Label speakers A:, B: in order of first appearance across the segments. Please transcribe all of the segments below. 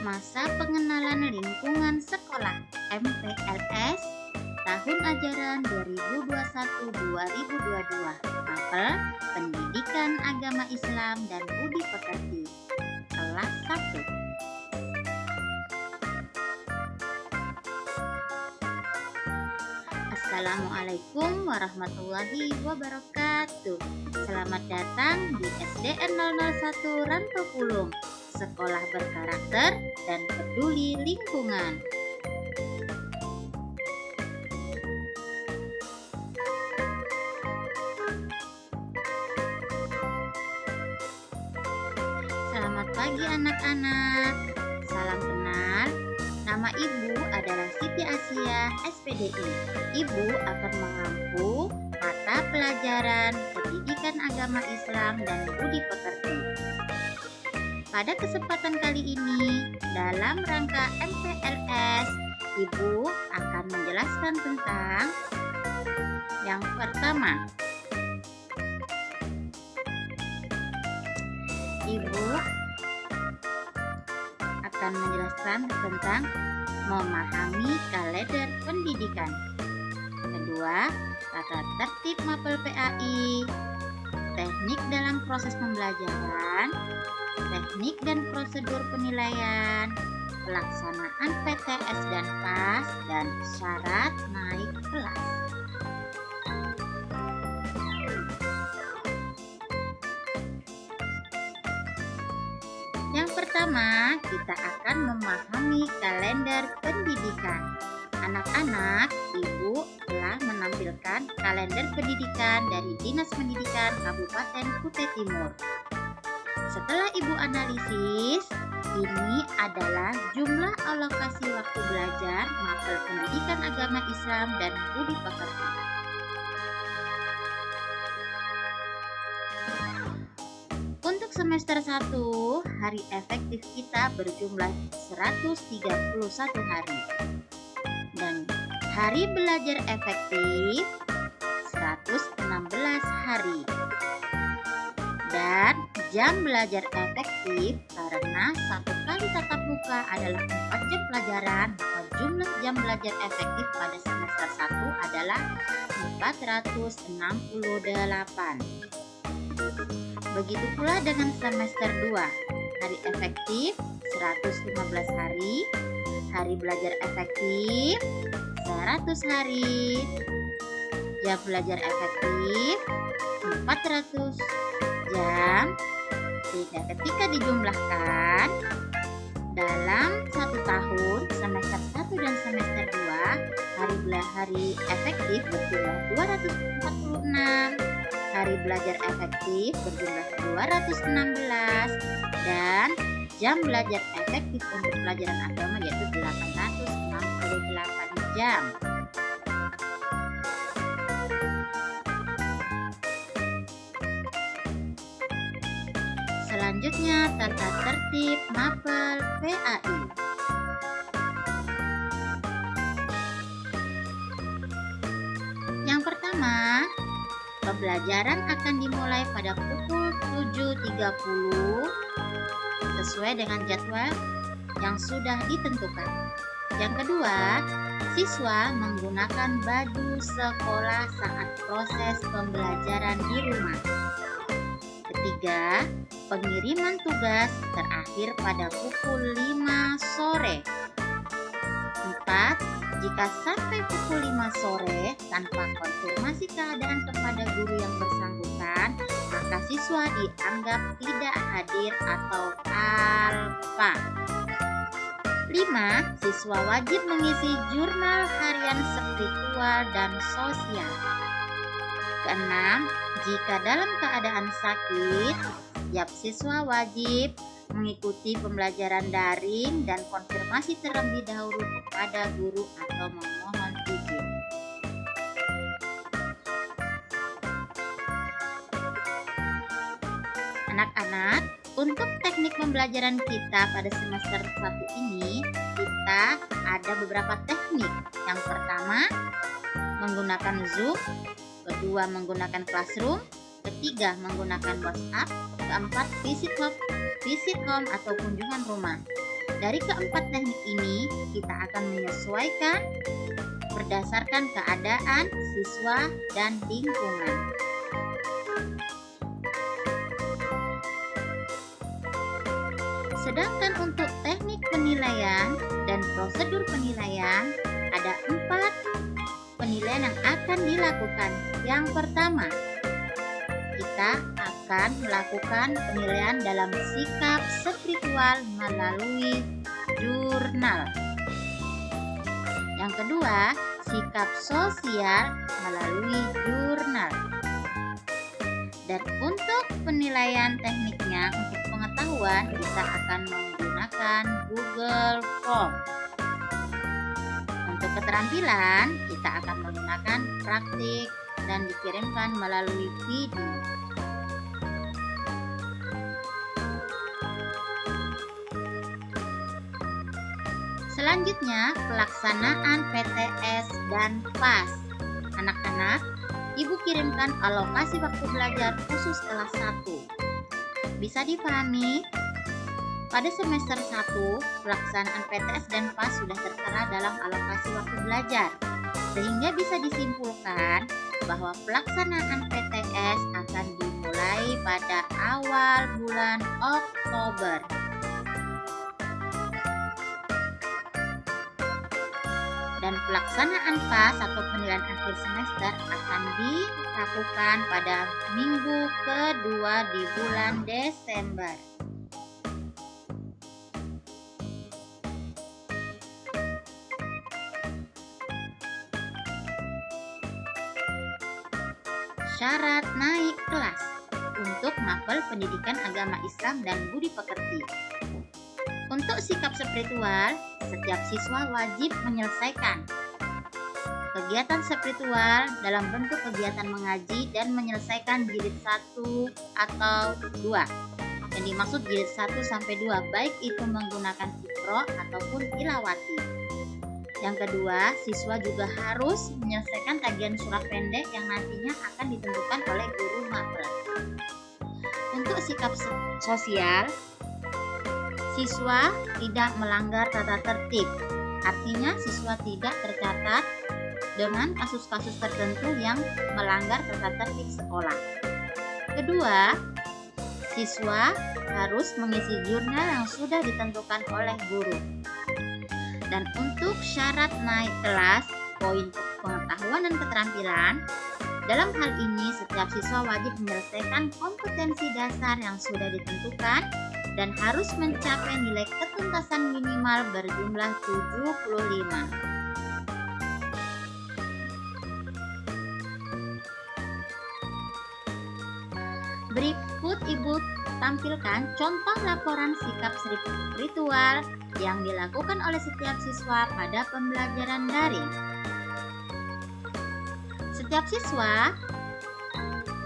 A: Masa Pengenalan Lingkungan Sekolah (MPLS) tahun ajaran 2021-2022. Mapel Pendidikan Agama Islam dan Budi Pekerti, kelas 1. Assalamualaikum warahmatullahi wabarakatuh. Selamat datang di SDN 001 Ranto Pulung, sekolah berkarakter dan peduli lingkungan. Selamat pagi anak-anak. Salam kenal. Nama Ibu adalah Siti Asia, SPDI. Ibu akan mengampu mata pelajaran Pendidikan Agama Islam dan Budi Pekerti. Pada kesempatan kali ini, dalam rangka MPLS, Ibu akan menjelaskan tentang yang pertama. Ibu akan menjelaskan tentang memahami kalender pendidikan. Kedua, tata tertib mapel PAI, teknik dalam proses pembelajaran, teknik dan prosedur penilaian, pelaksanaan PTS dan PAS, dan syarat naik kelas. Yang pertama, kita akan memahami kalender pendidikan. Anak-anak, Ibu telah menampilkan kalender pendidikan dari Dinas Pendidikan Kabupaten Kutai Timur. Setelah Ibu analisis, ini adalah jumlah alokasi waktu belajar mapel Pendidikan Agama Islam dan Budi Pekerti. Untuk semester 1, hari efektif kita berjumlah 131 hari. Dan hari belajar efektif 116 hari. Dan jam belajar efektif karena satu kali tatap muka adalah 4 jam pelajaran, maka jumlah jam belajar efektif pada semester 1 adalah 468. Begitu pula dengan semester 2, hari efektif 115 hari, hari belajar efektif 100 hari, jam belajar efektif 400 jam, sehingga ketika dijumlahkan dalam 1 tahun, semester 1 dan semester 2, hari efektif berjumlah 246, hari belajar efektif berjumlah 216, dan jam belajar efektif untuk pelajaran agama yaitu 868 jam. Selanjutnya, tata tertib mapel PAI. Yang pertama, pembelajaran akan dimulai pada pukul 7.30 sesuai dengan jadwal yang sudah ditentukan. Yang kedua, siswa menggunakan baju sekolah saat proses pembelajaran di rumah. Ketiga, pengiriman tugas terakhir pada pukul 5 sore. 4. Jika sampai pukul 5 sore tanpa konfirmasi keadaan kepada guru yang bersangkutan, maka siswa dianggap tidak hadir atau alfa. 5. Siswa wajib mengisi jurnal harian spiritual dan sosial. Keenam, jika dalam keadaan sakit, setiap siswa wajib mengikuti pembelajaran daring dan konfirmasi terlebih dahulu kepada guru atau memohon izin. Anak-anak, untuk teknik pembelajaran kita pada semester 1 ini, kita ada beberapa teknik. Yang pertama, menggunakan Zoom. Kedua, menggunakan Classroom. Ketiga, menggunakan WhatsApp. Keempat, visit home atau kunjungan rumah. Dari keempat teknik ini, kita akan menyesuaikan berdasarkan keadaan siswa dan lingkungan. Sedangkan untuk teknik penilaian dan prosedur penilaian, ada 4 penilaian yang akan dilakukan. Yang pertama, kita akan melakukan penilaian dalam sikap spiritual melalui jurnal. Yang kedua, sikap sosial melalui jurnal. Dan untuk penilaian tekniknya, untuk pengetahuan, kita akan menggunakan Google Form. Untuk keterampilan, kita akan menggunakan praktik dan dikirimkan melalui video. Selanjutnya, pelaksanaan PTS dan PAS. Anak-anak, Ibu kirimkan alokasi waktu belajar khusus kelas 1. Bisa dipahami? Pada semester 1, pelaksanaan PTS dan PAS sudah tertera dalam alokasi waktu belajar. Sehingga bisa disimpulkan bahwa pelaksanaan PTS akan dimulai pada awal bulan Oktober. Dan pelaksanaan PAS atau penilaian akhir semester akan dilakukan pada minggu kedua di bulan Desember. Syarat naik kelas untuk mapel pendidikan agama Islam dan budi pekerti. Untuk sikap spiritual, setiap siswa wajib menyelesaikan kegiatan spiritual dalam bentuk kegiatan mengaji dan menyelesaikan jilid 1 atau 2. Yang dimaksud jilid 1 sampai 2, baik itu menggunakan Iqra ataupun Tilawati. Yang kedua, siswa juga harus menyelesaikan tagihan surat pendek yang nantinya akan ditentukan oleh guru mapel. Untuk sikap sosial, siswa tidak melanggar tata tertib. Artinya siswa tidak tercatat dengan kasus-kasus tertentu yang melanggar tata tertib sekolah. Kedua, siswa harus mengisi jurnal yang sudah ditentukan oleh guru. Dan untuk syarat naik kelas, poin pengetahuan dan keterampilan, dalam hal ini setiap siswa wajib menyelesaikan kompetensi dasar yang sudah ditentukan dan harus mencapai nilai ketuntasan minimal berjumlah 75. Berikut Ibu tampilkan contoh laporan sikap spiritual yang dilakukan oleh setiap siswa pada pembelajaran daring. Setiap siswa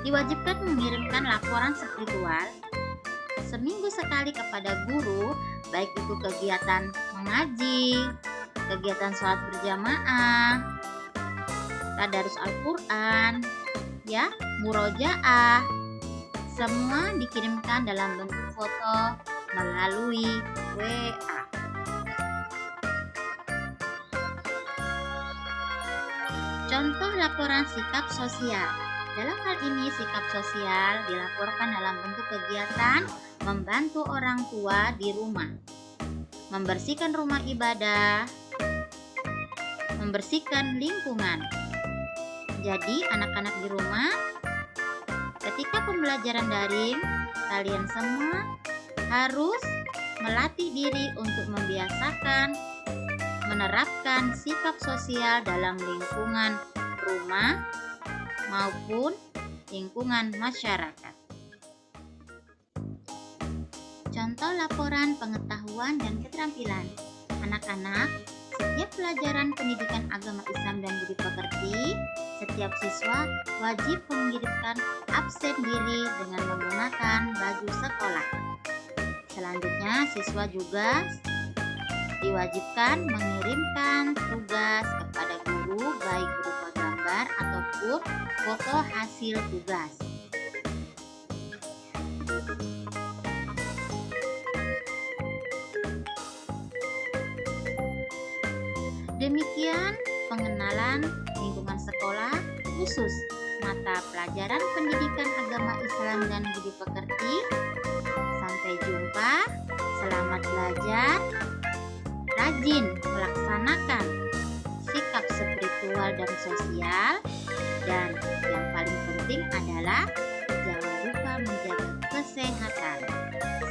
A: diwajibkan mengirimkan laporan spiritual seminggu sekali kepada guru, baik itu kegiatan mengaji, kegiatan sholat berjamaah, tadarus Al-Quran, murojaah, semua dikirimkan dalam bentuk foto melalui WA. Contoh laporan sikap sosial. Dalam hal ini, sikap sosial dilaporkan dalam bentuk kegiatan membantu orang tua di rumah, membersihkan rumah ibadah, membersihkan lingkungan. Jadi, anak-anak di rumah, ketika pembelajaran daring, kalian semua harus melatih diri untuk membiasakan menerapkan sikap sosial dalam lingkungan rumah maupun lingkungan masyarakat. Contoh laporan pengetahuan dan keterampilan. Anak-anak, setiap pelajaran pendidikan agama Islam dan budi pekerti, setiap siswa wajib mengirimkan absen diri dengan menggunakan baju sekolah. Selanjutnya, siswa juga diwajibkan mengirimkan tugas kepada guru, baik berupa gambar ataupun foto hasil tugas. Demikian pengenalan lingkungan sekolah khusus mata pelajaran pendidikan agama Islam dan budi pekerti. Sampai jumpa, selamat belajar, rajin melaksanakan sikap spiritual dan sosial, dan yang paling penting adalah jangan lupa menjaga kesehatan.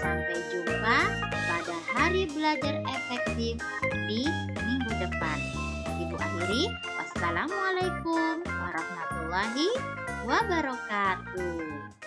A: Sampai jumpa pada hari belajar efektif di minggu depan. Ibu akhiri, wassalamualaikum warahmatullahi wabarakatuh.